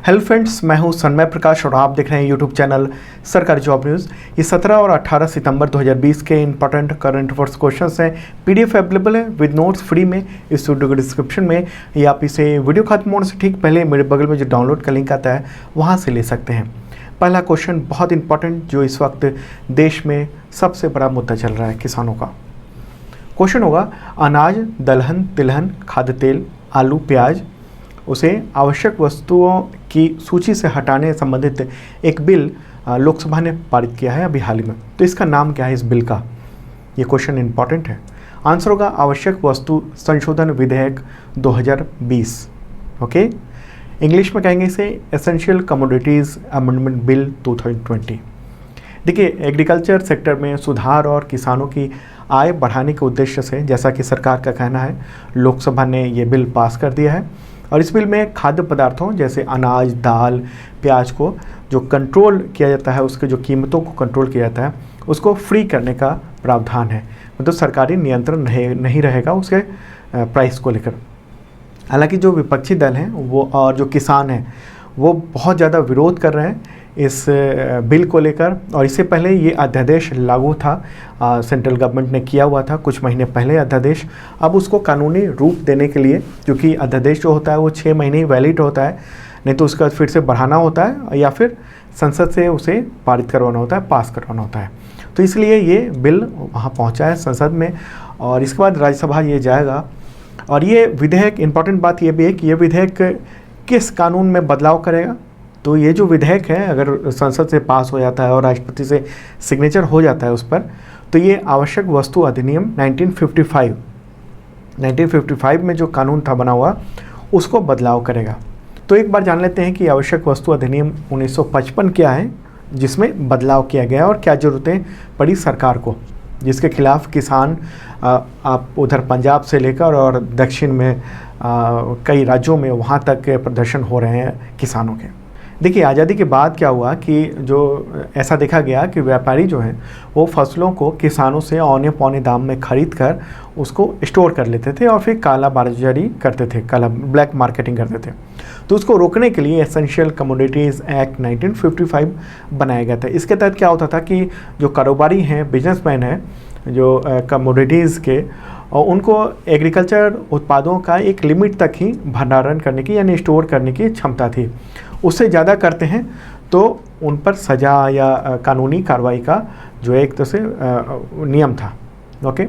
Hello friends, मैं हूं सन्मय प्रकाश और आप देख रहे हैं यूट्यूब चैनल सरकारी जॉब न्यूज़। ये 17 और 18 सितंबर 2020 के इंपॉर्टेंट करंट अफेयर्स क्वेश्चंस हैं। पीडीएफ अवेलेबल है विद नोट्स फ्री में इस वीडियो के डिस्क्रिप्शन में, या आप इसे वीडियो खत्म होने से ठीक पहले मेरे बगल में जो डाउनलोड का लिंक आता है वहाँ से ले सकते हैं। पहला क्वेश्चन बहुत इंपॉर्टेंट, जो इस वक्त देश में सबसे बड़ा मुद्दा चल रहा है किसानों का। क्वेश्चन होगा, अनाज, दलहन, तिलहन, खाद्य तेल, आलू, प्याज उसे आवश्यक वस्तुओं की सूची से हटाने संबंधित एक बिल लोकसभा ने पारित किया है अभी हाल ही में। तो इसका नाम क्या है इस बिल का? ये क्वेश्चन इंपॉर्टेंट है। आंसर होगा आवश्यक वस्तु संशोधन विधेयक 2020। ओके, इंग्लिश में कहेंगे इसे एसेंशियल कमोडिटीज़ अमेंडमेंट बिल 2020। देखिए, एग्रीकल्चर सेक्टर में सुधार और किसानों की आय बढ़ाने के उद्देश्य से, जैसा कि सरकार का कहना है, लोकसभा ने ये बिल पास कर दिया है। और इस बिल में खाद्य पदार्थों जैसे अनाज, दाल, प्याज को जो कंट्रोल किया जाता है, उसके जो कीमतों को कंट्रोल किया जाता है, उसको फ्री करने का प्रावधान है। मतलब सरकारी नियंत्रण नहीं रहेगा उसके प्राइस को लेकर। हालांकि जो विपक्षी दल हैं वो और जो किसान हैं वो बहुत ज़्यादा विरोध कर रहे हैं इस बिल को लेकर। और इससे पहले ये अध्यादेश लागू था, सेंट्रल गवर्नमेंट ने किया हुआ था कुछ महीने पहले अध्यादेश। अब उसको कानूनी रूप देने के लिए, क्योंकि अध्यादेश जो होता है वो 6 महीने ही वैलिड होता है, नहीं तो उसका फिर से बढ़ाना होता है या फिर संसद से उसे पारित करवाना होता है, पास करवाना होता है। तो इसलिए ये बिल वहाँ पहुँचा है संसद में और इसके बाद राज्यसभा ये जाएगा। और ये विधेयक, इंपॉर्टेंट बात ये भी है कि ये विधेयक किस कानून में बदलाव करेगा। तो ये जो विधेयक है, अगर संसद से पास हो जाता है और राष्ट्रपति से सिग्नेचर हो जाता है उस पर, तो ये आवश्यक वस्तु अधिनियम 1955 में जो कानून था बना हुआ, उसको बदलाव करेगा। तो एक बार जान लेते हैं कि आवश्यक वस्तु अधिनियम 1955 क्या है, जिसमें बदलाव किया गया और क्या ज़रूरतें पड़ी सरकार को, जिसके खिलाफ किसान आप उधर पंजाब से लेकर और दक्षिण में कई राज्यों में वहाँ तक प्रदर्शन हो रहे हैं किसानों के। देखिए, आज़ादी के बाद क्या हुआ कि जो ऐसा देखा गया कि व्यापारी जो हैं वो फसलों को किसानों से औने पौने दाम में खरीद कर उसको स्टोर कर लेते थे और फिर काला बाजारी करते थे, काला ब्लैक मार्केटिंग करते थे। तो उसको रोकने के लिए एसेंशियल कमोडिटीज़ एक्ट 1955 बनाया गया था। इसके तहत क्या होता था कि जो कारोबारी हैं, बिजनेसमैन हैं, जो कमोडिटीज़ के, और उनको एग्रीकल्चर उत्पादों का एक लिमिट तक ही भंडारण करने की यानी स्टोर करने की क्षमता थी। उससे ज़्यादा करते हैं तो उन पर सज़ा या कानूनी कार्रवाई का जो एक तरह से नियम था। ओके,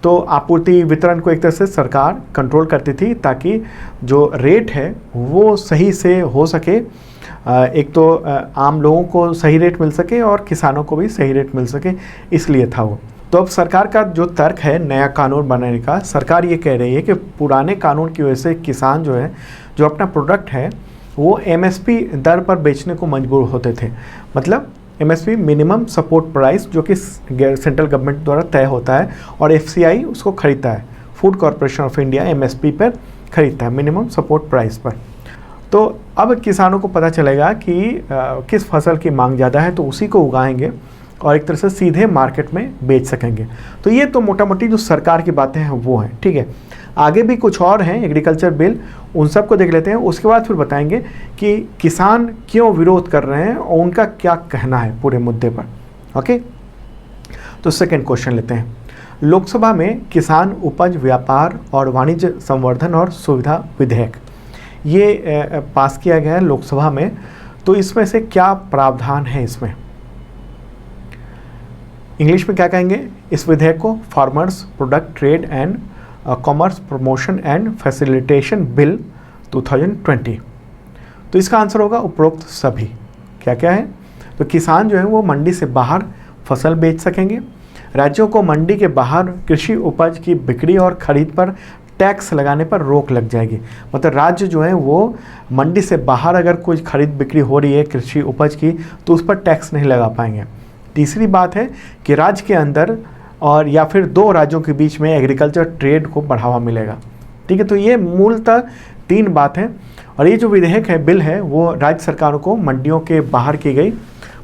तो आपूर्ति वितरण को एक तरह से सरकार कंट्रोल करती थी ताकि जो रेट है वो सही से हो सके। एक तो आम लोगों को सही रेट मिल सके और किसानों को भी सही रेट मिल सके, इसलिए था वो। तो अब सरकार का जो तर्क है नया कानून बनाने का, सरकार ये कह रही है कि पुराने कानून की वजह से किसान जो है, जो अपना प्रोडक्ट है वो एमएसपी दर पर बेचने को मजबूर होते थे। मतलब एमएसपी मिनिमम सपोर्ट प्राइस, जो कि सेंट्रल गवर्नमेंट द्वारा तय होता है और एफसीआई उसको खरीदता है, food corporation of India MSP पर खरीदता है, मिनिमम सपोर्ट प्राइस पर। तो अब किसानों को पता चलेगा कि किस फसल की मांग ज़्यादा है तो उसी को उगाएंगे और एक तरह से सीधे मार्केट में बेच सकेंगे। तो ये तो मोटा मोटी जो सरकार की बातें हैं वो हैं, ठीक है। आगे भी कुछ और हैं एग्रीकल्चर बिल, उन सब को देख लेते हैं, उसके बाद फिर बताएंगे कि किसान क्यों विरोध कर रहे हैं और उनका क्या कहना है पूरे मुद्दे पर। ओके, तो सेकंड क्वेश्चन लेते हैं। लोकसभा में किसान उपज व्यापार और वाणिज्य संवर्धन और सुविधा विधेयक ये पास किया गया है लोकसभा में। तो इसमें से क्या प्रावधान है इसमें? इंग्लिश में क्या कहेंगे इस विधेयक को? Farmers product trade and commerce promotion and facilitation bill 2020। तो इसका आंसर होगा उपरोक्त सभी। क्या क्या है? तो किसान जो है वो मंडी से बाहर फसल बेच सकेंगे। राज्यों को मंडी के बाहर कृषि उपज की बिक्री और खरीद पर टैक्स लगाने पर रोक लग जाएगी। मतलब राज्य जो है वो मंडी से बाहर अगर कोई खरीद बिक्री हो रही है कृषि उपज की तो उस पर टैक्स नहीं लगा पाएंगे। तीसरी बात है कि राज्य के अंदर और या फिर दो राज्यों के बीच में एग्रीकल्चर ट्रेड को बढ़ावा मिलेगा। ठीक है, तो ये मूलतः 3 बात है। और ये जो विधेयक है, बिल है, वो राज्य सरकारों को मंडियों के बाहर की गई,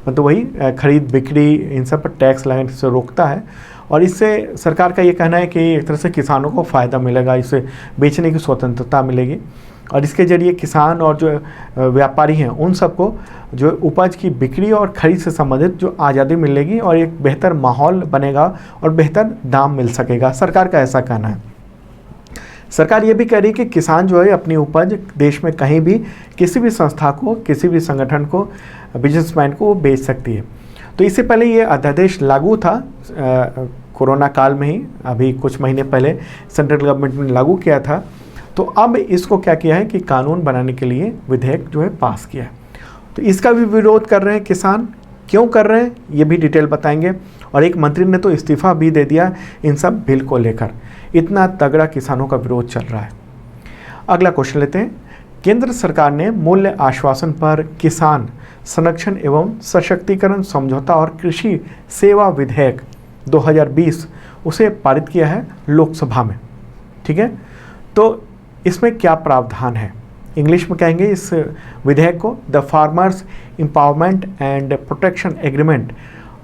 मतलब वही खरीद बिक्री इन सब पर टैक्स लगाने से रोकता है। और इससे सरकार का ये कहना है कि एक तरह से किसानों को फ़ायदा मिलेगा, इससे बेचने की स्वतंत्रता मिलेगी। और इसके ज़रिए किसान और जो व्यापारी हैं उन सबको जो उपज की बिक्री और खरीद से संबंधित जो आज़ादी मिलेगी और एक बेहतर माहौल बनेगा और बेहतर दाम मिल सकेगा, सरकार का ऐसा कहना है। सरकार ये भी कह रही है कि किसान जो है अपनी उपज देश में कहीं भी किसी भी संस्था को, किसी भी संगठन को, बिजनेसमैन को वो बेच सकती है। तो इससे पहले ये अध्यादेश लागू था कोरोना काल में ही, अभी कुछ महीने पहले सेंट्रल गवर्नमेंट ने लागू किया था। तो अब इसको क्या किया है कि कानून बनाने के लिए विधेयक जो है पास किया है। तो इसका भी विरोध कर रहे हैं किसान। क्यों कर रहे हैं ये भी डिटेल बताएंगे। और एक मंत्री ने तो इस्तीफा भी दे दिया इन सब बिल को लेकर, इतना तगड़ा किसानों का विरोध चल रहा है। अगला क्वेश्चन लेते हैं। केंद्र सरकार ने मूल्य आश्वासन पर किसान संरक्षण एवं सशक्तिकरण समझौता और कृषि सेवा विधेयक 2020 उसे पारित किया है लोकसभा में। ठीक है, तो इसमें क्या प्रावधान है, इंग्लिश में कहेंगे इस विधेयक को the farmers empowerment and protection agreement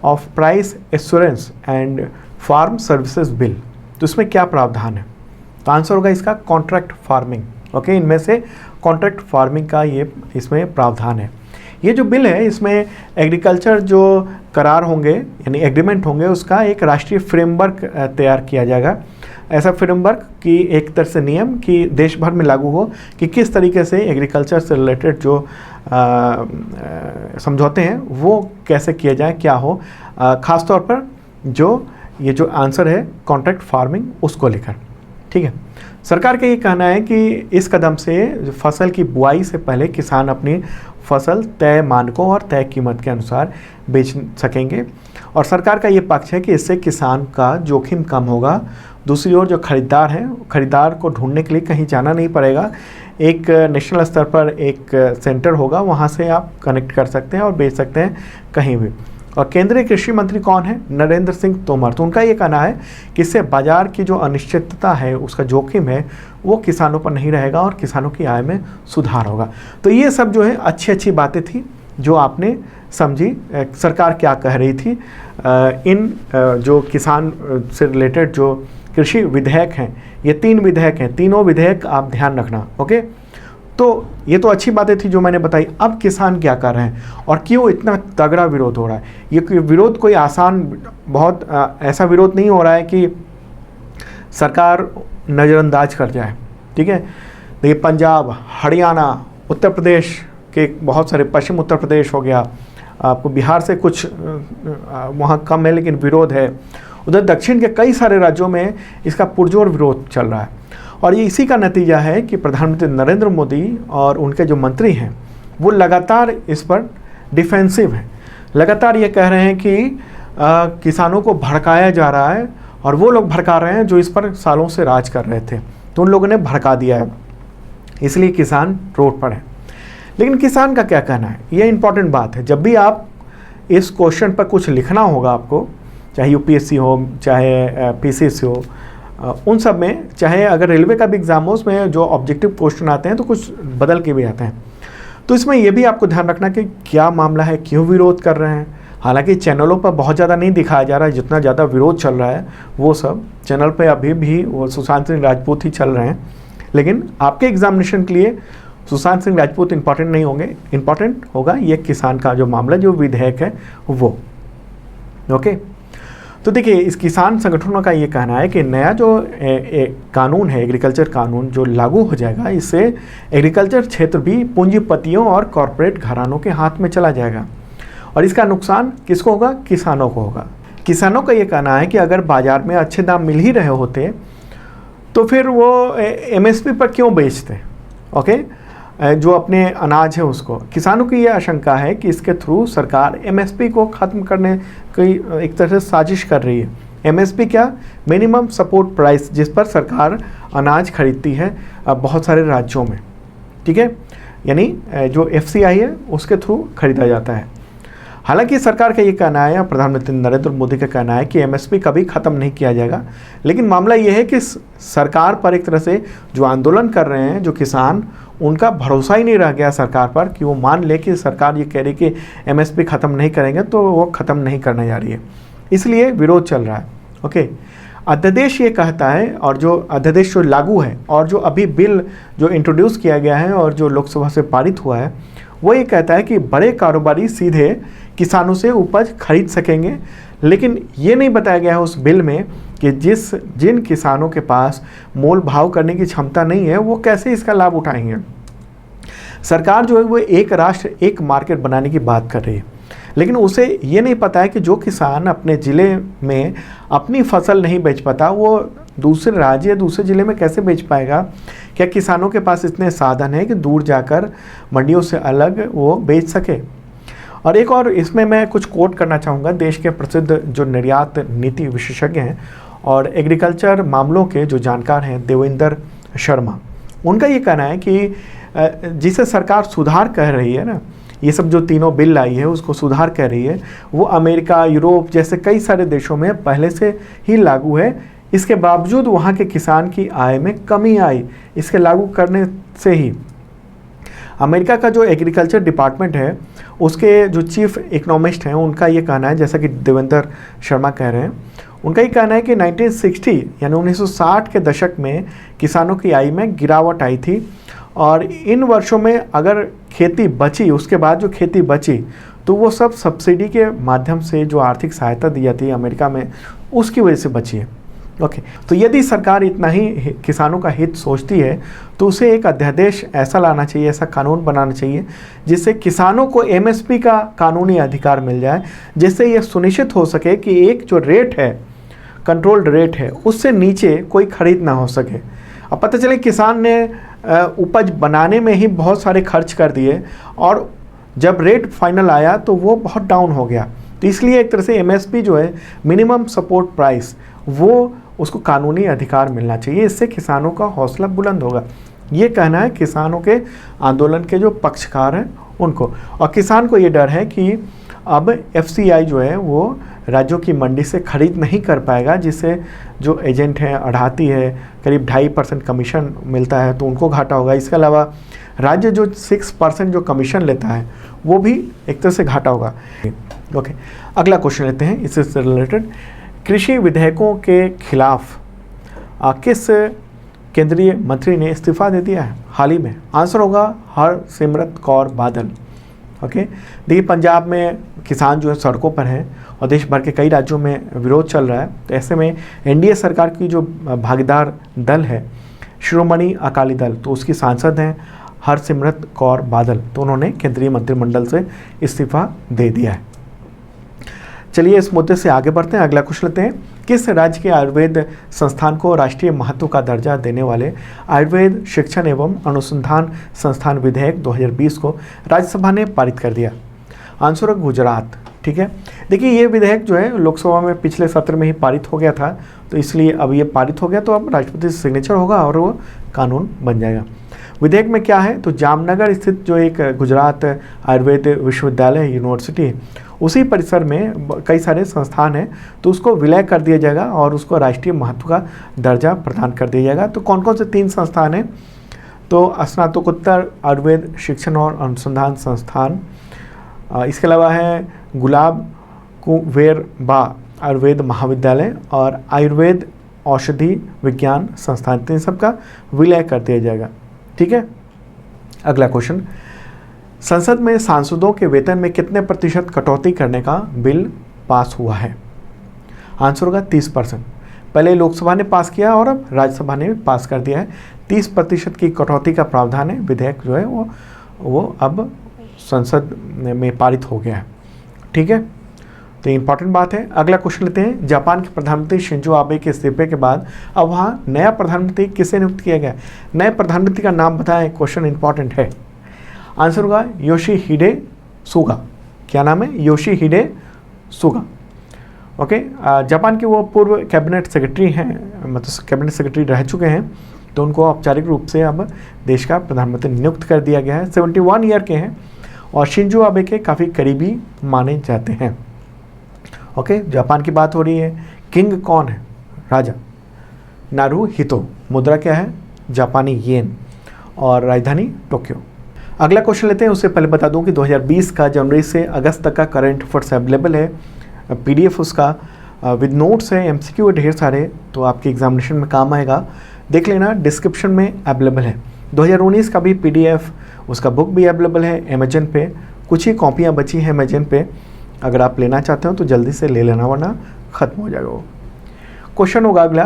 of price assurance and farm services bill. तो इसमें क्या प्रावधान है, तो आंसर होगा इसका कॉन्ट्रैक्ट फार्मिंग। ओके, इनमें से कॉन्ट्रैक्ट फार्मिंग का ये इसमें प्रावधान है। ये जो बिल है इसमें एग्रीकल्चर जो करार होंगे यानी एग्रीमेंट होंगे उसका एक राष्ट्रीय फ्रेमवर्क तैयार किया जाएगा। ऐसा फ्रेमवर्क की एक तरह से नियम कि देश भर में लागू हो कि किस तरीके से एग्रीकल्चर से रिलेटेड जो समझौते हैं वो कैसे किए जाए, क्या हो, ख़ास तौर पर जो ये जो आंसर है कॉन्ट्रैक्ट फार्मिंग उसको लेकर। ठीक है, सरकार का ये कहना है कि इस कदम से फसल की बुआई से पहले किसान अपनी फसल तय मानकों और तय कीमत के अनुसार बेच सकेंगे और सरकार का ये पक्ष है कि इससे किसान का जोखिम कम होगा। दूसरी ओर जो खरीदार हैं, खरीदार को ढूंढने के लिए कहीं जाना नहीं पड़ेगा। एक नेशनल स्तर पर एक सेंटर होगा, वहाँ से आप कनेक्ट कर सकते हैं और बेच सकते हैं कहीं भी। और केंद्रीय कृषि मंत्री कौन है, नरेंद्र सिंह तोमर। तो उनका ये कहना है कि इससे बाजार की जो अनिश्चितता है, उसका जोखिम है, वो किसानों पर नहीं रहेगा और किसानों की आय में सुधार होगा। तो ये सब जो है अच्छी अच्छी बातें थी जो आपने समझी सरकार क्या कह रही थी। इन जो किसान से रिलेटेड जो कृषि विधेयक हैं, ये 3 विधेयक हैं, तीनों विधेयक आप ध्यान रखना। ओके, तो ये तो अच्छी बातें थी जो मैंने बताई। अब किसान क्या कर रहे हैं और क्यों इतना तगड़ा विरोध हो रहा है। ये विरोध कोई आसान, बहुत ऐसा विरोध नहीं हो रहा है कि सरकार नज़रअंदाज कर जाए। ठीक है, देखिए पंजाब, हरियाणा, उत्तर प्रदेश के बहुत सारे, पश्चिम उत्तर प्रदेश हो गया, आपको बिहार से कुछ वहाँ कम है लेकिन विरोध है। उधर दक्षिण के कई सारे राज्यों में इसका पुरजोर विरोध चल रहा है और ये इसी का नतीजा है कि प्रधानमंत्री नरेंद्र मोदी और उनके जो मंत्री हैं वो लगातार इस पर डिफेंसिव हैं। लगातार ये कह रहे हैं कि किसानों को भड़काया जा रहा है और वो लोग भड़का रहे हैं जो इस पर सालों से राज कर रहे थे, तो उन लोगों ने भड़का दिया है, इसलिए किसान रोड पर हैं। लेकिन किसान का क्या कहना है, ये इंपॉर्टेंट बात है। जब भी आप इस क्वेश्चन पर कुछ लिखना होगा आपको, चाहे यूपीएससी हो, चाहे पीसीएससी हो, उन सब में, चाहे अगर रेलवे का भी एग्ज़ाम हो, उसमें जो ऑब्जेक्टिव क्वेश्चन आते हैं तो कुछ बदल के भी आते हैं। तो इसमें यह भी आपको ध्यान रखना कि क्या मामला है, क्यों विरोध कर रहे हैं। हालांकि चैनलों पर बहुत ज़्यादा नहीं दिखाया जा रहा है, जितना ज़्यादा विरोध चल रहा है वो सब चैनल पे अभी भी वो सुशांत सिंह राजपूत ही चल रहे हैं। लेकिन आपके एग्जामिनेशन के लिए सुशांत सिंह राजपूत इंपॉर्टेंट नहीं होंगे, इंपॉर्टेंट होगा ये किसान का जो मामला, जो विधेयक है वो। ओके, तो देखिए इस किसान संगठनों का ये कहना है कि नया जो कानून है, एग्रीकल्चर कानून जो लागू हो जाएगा, इससे एग्रीकल्चर क्षेत्र भी पूंजीपतियों और कॉरपोरेट घरानों के हाथ में चला जाएगा और इसका नुकसान किसको होगा, किसानों को होगा। किसानों का ये कहना है कि अगर बाज़ार में अच्छे दाम मिल ही रहे होते तो फिर वो एमएसपी पर क्यों बेचते। ओके, जो अपने अनाज है उसको। किसानों की ये आशंका है कि इसके थ्रू सरकार एमएसपी को ख़त्म करने की एक तरह से साजिश कर रही है। एमएसपी क्या, मिनिमम सपोर्ट प्राइस, जिस पर सरकार अनाज खरीदती है बहुत सारे राज्यों में। ठीक है, यानी जो एफसीआई है उसके थ्रू खरीदा जाता है। हालांकि सरकार का ये कहना है, प्रधानमंत्री नरेंद्र मोदी का कहना है कि एमएसपी कभी ख़त्म नहीं किया जाएगा। लेकिन मामला ये है कि सरकार पर एक तरह से जो आंदोलन कर रहे हैं जो किसान, उनका भरोसा ही नहीं रह गया सरकार पर कि वो मान ले कि सरकार ये कह रही कि एमएसपी ख़त्म नहीं करेंगे तो वो ख़त्म नहीं करने जा रही है, इसलिए विरोध चल रहा है। ओके, अध्यादेश ये कहता है, और जो अध्यादेश जो लागू है और जो अभी बिल जो इंट्रोड्यूस किया गया है और जो लोकसभा से पारित हुआ है, वो ये कहता है कि बड़े कारोबारी सीधे किसानों से उपज खरीद सकेंगे। लेकिन ये नहीं बताया गया है उस बिल में कि जिन किसानों के पास मोल भाव करने की क्षमता नहीं है वो कैसे इसका लाभ उठाएंगे। सरकार जो है वो एक राष्ट्र एक मार्केट बनाने की बात कर रही है, लेकिन उसे ये नहीं पता है कि जो किसान अपने ज़िले में अपनी फसल नहीं बेच पाता वो दूसरे राज्य दूसरे ज़िले में कैसे बेच पाएगा। क्या किसानों के पास इतने साधन हैं कि दूर जाकर मंडियों से अलग वो बेच सके। और एक और इसमें मैं कुछ कोट करना चाहूँगा, देश के प्रसिद्ध जो निर्यात नीति विशेषज्ञ हैं और एग्रीकल्चर मामलों के जो जानकार हैं देवेंद्र शर्मा, उनका ये कहना है कि जिसे सरकार सुधार कह रही है ना, ये सब जो तीनों बिल लाई है उसको सुधार कह रही है, वो अमेरिका, यूरोप जैसे कई सारे देशों में पहले से ही लागू है। इसके बावजूद वहाँ के किसान की आय में कमी आई इसके लागू करने से ही। अमेरिका का जो एग्रीकल्चर डिपार्टमेंट है उसके जो चीफ इकोनॉमिस्ट हैं उनका ये कहना है, जैसा कि देवेंद्र शर्मा कह रहे हैं, उनका ये कहना है कि 1960 यानी 1960 के दशक में किसानों की आय में गिरावट आई थी और इन वर्षों में अगर खेती बची, उसके बाद जो खेती बची तो वो सब सब्सिडी के माध्यम से जो आर्थिक सहायता दी जाती है अमेरिका में उसकी वजह से बची है। ओके, तो यदि सरकार इतना ही किसानों का हित सोचती है तो उसे एक अध्यादेश ऐसा लाना चाहिए, ऐसा कानून बनाना चाहिए जिससे किसानों को एमएसपी का कानूनी अधिकार मिल जाए, जिससे ये सुनिश्चित हो सके कि एक जो रेट है, कंट्रोल्ड रेट है, उससे नीचे कोई खरीद ना हो सके। अब पता चले किसान ने उपज बनाने में ही बहुत सारे खर्च कर दिए और जब रेट फाइनल आया तो वो बहुत डाउन हो गया। तो इसलिए एक तरह से एमएसपी जो है, मिनिमम सपोर्ट प्राइस, वो उसको कानूनी अधिकार मिलना चाहिए, इससे किसानों का हौसला बुलंद होगा। ये कहना है किसानों के आंदोलन के जो पक्षकार हैं उनको। और किसान को ये डर है कि अब एफसीआई जो है वो राज्यों की मंडी से खरीद नहीं कर पाएगा, जिससे जो एजेंट हैं, अढ़ाती है, करीब 2.5% कमीशन मिलता है तो उनको घाटा होगा। इसके अलावा राज्य जो 6% जो कमीशन लेता है वो भी एक तरह से घाटा होगा। ओके, अगला क्वेश्चन लेते हैं इससे रिलेटेड। कृषि विधेयकों के खिलाफ किस केंद्रीय मंत्री ने इस्तीफा दे दिया है हाल ही में? आंसर होगा हरसिमरत कौर बादल। ओके, देखिए पंजाब में किसान जो है सड़कों पर हैं और देश भर के कई राज्यों में विरोध चल रहा है। तो ऐसे में एनडीए सरकार की जो भागीदार दल है शिरोमणि अकाली दल, तो उसकी सांसद हैं हरसिमरत कौर बादल, तो उन्होंने केंद्रीय मंत्रिमंडल से इस्तीफा दे दिया है। चलिए इस मुद्दे से आगे बढ़ते हैं, अगला क्वेश्चन लेते हैं। किस राज्य के आयुर्वेद संस्थान को राष्ट्रीय महत्व का दर्जा देने वाले आयुर्वेद शिक्षण एवं अनुसंधान संस्थान विधेयक 2020 को राज्यसभा ने पारित कर दिया? आंसर है गुजरात। ठीक है, देखिए ये विधेयक जो है लोकसभा में पिछले सत्र में ही पारित हो गया था, तो इसलिए अब ये पारित हो गया तो अब राष्ट्रपति से सिग्नेचर होगा और वो कानून बन जाएगा। विधेयक में क्या है, तो जामनगर स्थित जो एक गुजरात आयुर्वेद विश्वविद्यालय यूनिवर्सिटी, उसी परिसर में कई सारे संस्थान हैं, तो उसको विलय कर दिया जाएगा और उसको राष्ट्रीय महत्व का दर्जा प्रदान कर दिया जाएगा। तो कौन कौन से 3 संस्थान हैं, तो स्नातकोत्तर आयुर्वेद शिक्षण और अनुसंधान संस्थान, इसके अलावा है गुलाब कुंवेरबा आयुर्वेद महाविद्यालय और आयुर्वेद औषधि विज्ञान संस्थान, तो इन सबका विलय कर दिया जाएगा। ठीक है, अगला क्वेश्चन। संसद में सांसदों के वेतन में कितने प्रतिशत कटौती करने का बिल पास हुआ है? आंसर होगा 30%। पहले लोकसभा ने पास किया और अब राज्यसभा ने भी पास कर दिया है। 30% की कटौती का प्रावधान है, विधेयक जो है वो अब संसद में पारित हो गया है। ठीक है, तो इंपॉर्टेंट बात है। अगला क्वेश्चन लेते हैं। जापान के प्रधानमंत्री शिंजो आबे के इस्तीफे के बाद अब वहाँ नया प्रधानमंत्री किसे नियुक्त किया गया? नए प्रधानमंत्री का नाम बताएं, क्वेश्चन इंपॉर्टेंट है। आंसर होगा योशिहिडे सुगा। क्या नाम है? योशिहिडे सुगा। ओके, जापान के वो पूर्व कैबिनेट सेक्रेटरी हैं, मतलब कैबिनेट सेक्रेटरी रह चुके हैं, तो उनको औपचारिक रूप से अब देश का प्रधानमंत्री नियुक्त कर दिया गया है। 71 ईयर के हैं और शिंजो आबे के काफ़ी करीबी माने जाते हैं। ओके, जापान की बात हो रही है। किंग कौन है? राजा नारुहितो। मुद्रा क्या है? जापानी येन और राजधानी टोक्यो। अगला क्वेश्चन लेते हैं। उससे पहले बता दूं कि 2020 का जनवरी से अगस्त तक का करंट अफेयर्स अवेलेबल है, पीडीएफ उसका विद नोट्स है, MCQ है ढेर सारे, तो आपके एग्जामिनेशन में काम आएगा। देख लेना, डिस्क्रिप्शन में अवेलेबल है। 2019 का भी PDF, उसका बुक भी अवेलेबल है अमेजन पे। कुछ ही कॉपियाँ बची हैं अमेजन पे, अगर आप लेना चाहते हो तो जल्दी से ले लेना, वरना ख़त्म हो जाएगा वो। क्वेश्चन होगा अगला,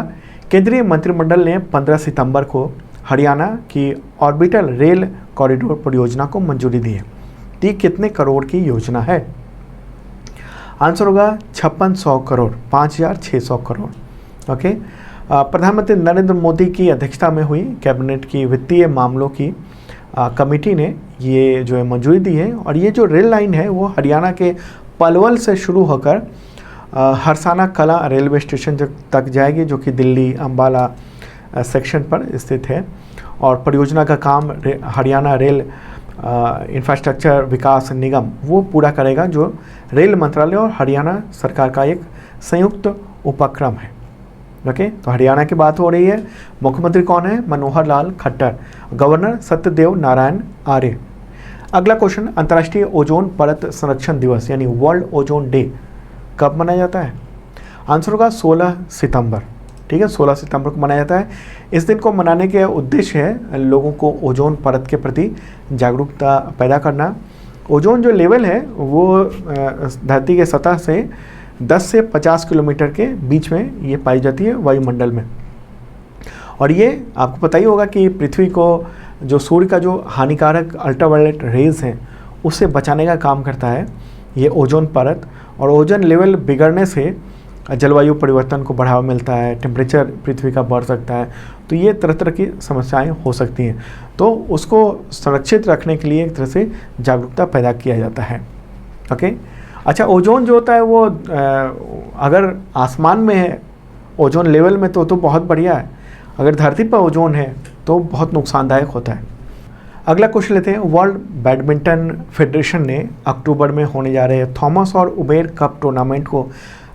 केंद्रीय मंत्रिमंडल ने 15 सितंबर को हरियाणा की ऑर्बिटल रेल कॉरिडोर परियोजना को मंजूरी दी है। तो ये कितने करोड़ की योजना है? आंसर होगा 5600 करोड़, 5600 करोड़। ओके। प्रधानमंत्री नरेंद्र मोदी की अध्यक्षता में हुई कैबिनेट की वित्तीय मामलों की कमेटी ने ये जो है मंजूरी दी है। और ये जो रेल लाइन है वो हरियाणा के पलवल से शुरू होकर हरसाना कला रेलवे स्टेशन तक जाएगी, जो कि दिल्ली अंबाला सेक्शन पर स्थित है। और परियोजना का काम हरियाणा रेल इंफ्रास्ट्रक्चर विकास निगम वो पूरा करेगा, जो रेल मंत्रालय और हरियाणा सरकार का एक संयुक्त उपक्रम है। ओके, तो हरियाणा की बात हो रही है। मुख्यमंत्री कौन है? मनोहर लाल खट्टर। गवर्नर सत्यदेव नारायण आर्य। अगला क्वेश्चन, अंतर्राष्ट्रीय ओजोन परत संरक्षण दिवस यानी वर्ल्ड ओजोन डे कब मनाया जाता है? आंसर होगा 16 सितंबर। ठीक है, 16 सितंबर को मनाया जाता है। इस दिन को मनाने के उद्देश्य है लोगों को ओजोन परत के प्रति जागरूकता पैदा करना। ओजोन जो लेवल है वो धरती के सतह से 10 से 50 किलोमीटर के बीच में ये पाई जाती है वायुमंडल में। और ये आपको पता ही होगा कि पृथ्वी को जो सूर्य का जो हानिकारक अल्ट्रावायलेट रेज हैं उससे बचाने का काम करता है ये ओजोन परत। और ओजोन लेवल बिगड़ने से जलवायु परिवर्तन को बढ़ावा मिलता है, टेम्परेचर पृथ्वी का बढ़ सकता है, तो ये तरह तरह की समस्याएं हो सकती हैं। तो उसको संरक्षित रखने के लिए एक तरह से जागरूकता पैदा किया जाता है। ओके। अच्छा, ओजोन जो होता है वो अगर आसमान में है ओजोन लेवल में तो बहुत बढ़िया है, अगर धरती पर ओजोन है तो बहुत नुकसानदायक होता है। अगला क्वेश्चन लेते हैं, वर्ल्ड बैडमिंटन फेडरेशन ने अक्टूबर में होने जा रहे थॉमस और उबेर कप टूर्नामेंट को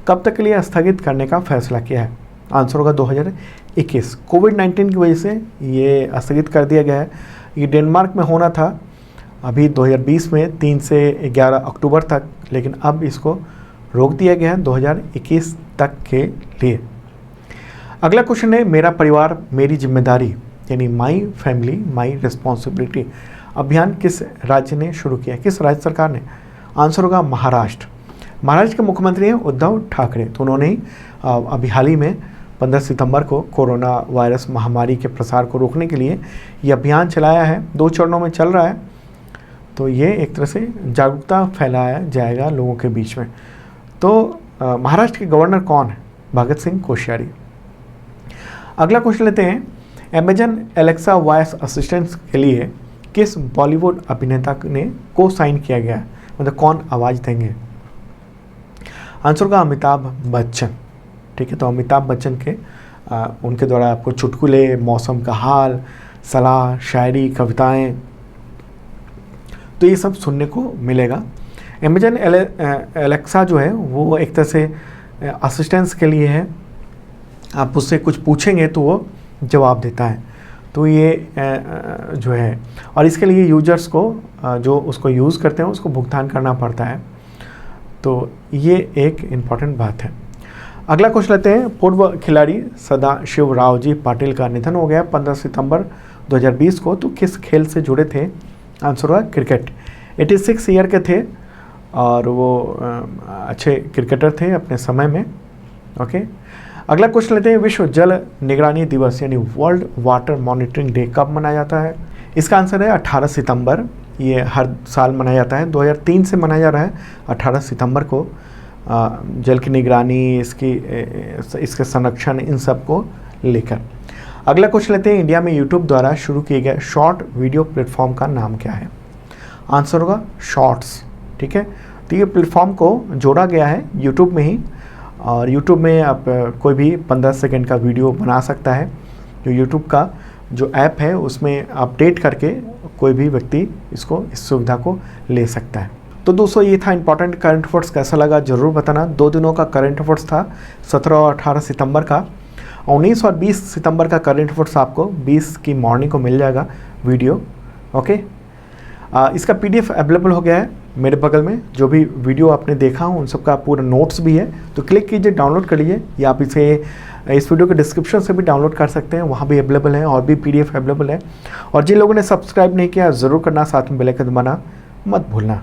कब तक के लिए स्थगित करने का फैसला किया है? आंसर होगा 2021। कोविड-19 की वजह से ये स्थगित कर दिया गया है। ये डेनमार्क में होना था अभी 2020 में 3 से 11 अक्टूबर तक, लेकिन अब इसको रोक दिया गया है 2021 तक के लिए। अगला क्वेश्चन है, मेरा परिवार मेरी जिम्मेदारी यानी माई फैमिली माई रिस्पॉन्सिबिलिटी अभियान किस राज्य ने शुरू किया, किस राज्य सरकार ने? आंसर होगा महाराष्ट्र। महाराष्ट्र के मुख्यमंत्री हैं उद्धव ठाकरे। तो उन्होंने ही अभी हाल ही में 15 सितंबर को कोरोना वायरस महामारी के प्रसार को रोकने के लिए ये अभियान चलाया है। 2 चरणों में चल रहा है, तो ये एक तरह से जागरूकता फैलाया जाएगा लोगों के बीच में। तो महाराष्ट्र के गवर्नर कौन है? भगत सिंह कोश्यारी। अगला क्वेश्चन लेते हैं, अमेजन एलेक्सा वॉइस असिस्टेंट के लिए किस बॉलीवुड अभिनेता ने को साइन किया गया है, मतलब कौन आवाज़ देंगे? आंसर होगा अमिताभ बच्चन। ठीक है, तो अमिताभ बच्चन के उनके द्वारा आपको चुटकुले, मौसम का हाल, सलाह, शायरी, कविताएं, तो ये सब सुनने को मिलेगा। अमेजन एलेक्सा जो है वो एक तरह से असिस्टेंस के लिए है। आप उससे कुछ पूछेंगे तो वो जवाब देता है। तो ये जो है, और इसके लिए यूजर्स को जो उसको यूज़ करते हैं उसको भुगतान करना पड़ता है। तो ये एक इम्पॉर्टेंट बात है। अगला क्वेश्चन लेते हैं, पूर्व खिलाड़ी सदाशिव राव जी पाटिल का निधन हो गया 15 सितंबर 2020 को। तो किस खेल से जुड़े थे? आंसर हुआ क्रिकेट। 86 ईयर के थे और वो अच्छे क्रिकेटर थे अपने समय में। ओके। अगला क्वेश्चन लेते हैं, विश्व जल निगरानी दिवस यानी वर्ल्ड वाटर मॉनिटरिंग डे कब मनाया जाता है? इसका आंसर है 18 सितंबर। ये हर साल मनाया जाता है, 2003 से मनाया जा रहा है 18 सितंबर को। जल की निगरानी, इसके संरक्षण, इन सब को लेकर। अगला क्वेश्चन लेते हैं, इंडिया में यूट्यूब द्वारा शुरू किए गए शॉर्ट वीडियो प्लेटफॉर्म का नाम क्या है? आंसर होगा शॉर्ट्स। ठीक है, तो ये प्लेटफॉर्म को जोड़ा गया है यूट्यूब में ही, और यूट्यूब में आप कोई भी 15 सेकंड का वीडियो बना सकता है। जो यूट्यूब का जो ऐप है उसमें अपडेट करके कोई भी व्यक्ति इस सुविधा को ले सकता है। तो दोस्तों, ये था इंपॉर्टेंट करंट अफेयर्स। कैसा लगा ज़रूर बताना। 2 दिनों का करंट अफेयर्स था, 17 और 18 सितंबर का। 19 और 20 सितंबर का करंट अफेयर्स आपको 20 की मॉर्निंग को मिल जाएगा वीडियो। ओके, इसका PDF अवेलेबल हो गया है मेरे बगल में जो भी वीडियो आपने देखा उन सब का पूरा नोट्स भी है, तो क्लिक कीजिए, डाउनलोड कर लीजिए, या आप इस वीडियो के डिस्क्रिप्शन से भी डाउनलोड कर सकते हैं, वहाँ भी अवेलेबल है, और भी PDF अवेलेबल है। और जिन लोगों ने सब्सक्राइब नहीं किया ज़रूर करना, साथ में बेल आइकन दबाना मत भूलना।